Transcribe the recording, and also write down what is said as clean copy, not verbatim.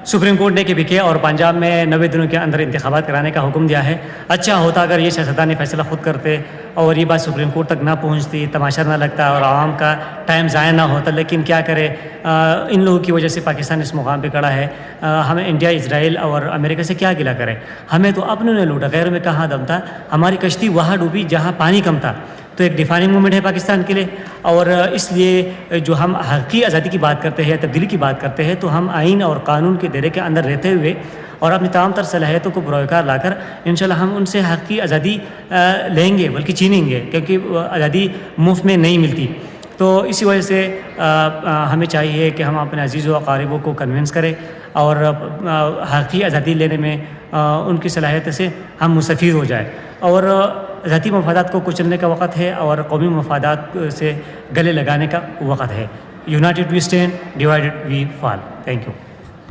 Supreme court ने के और पंजाब में 90 दिनों के अंदर इंतखाबात कराने का हुक्म दिया है। अच्छा होता अगर ये सियासतदान फैसला ख़ुद करते और ये बात सुप्रीम कोर्ट तक ना पहुंचती, तमाशा ना लगता और आवाम का टाइम ज़ाया ना होता। लेकिन क्या करे, इन लोगों की वजह से पाकिस्तान इस मुकाम पे खड़ा है। हमें इंडिया, इजराइल और अमेरिका से क्या गिला करें। हमें तो अपनों ने लूटा, गैरों में कहाँ दम था। हमारी कश्ती वहाँ डूबी जहाँ पानी कम था। तो एक डिफाइनिंग मोमेंट है पाकिस्तान के लिए। और इसलिए जो हम हक़ी आज़ादी की बात करते हैं, तब्दीली की बात करते हैं, तो हम आइन और कानून के दायरे के अंदर रहते हुए और अपनी तमाम तर सलाहियतों को बरौकार लाकर इंशाल्लाह हम उनसे हक़ी आज़ादी लेंगे, बल्कि छीनेंगे, क्योंकि आज़ादी मुफ्त में नहीं मिलती। तो इसी वजह से हमें चाहिए कि हम अपने अज़ीज़ व अक़ारिबों को कन्विंस करें और हक़ी आज़ादी लेने में उनकी सलाहियत से हम मुस्तफ़ीद हो जाए। और ज़ाती मफादात को कुचलने का वक़्त है और कौमी मफादात से गले लगाने का वक़्त है। United we stand, divided we fall. Thank you.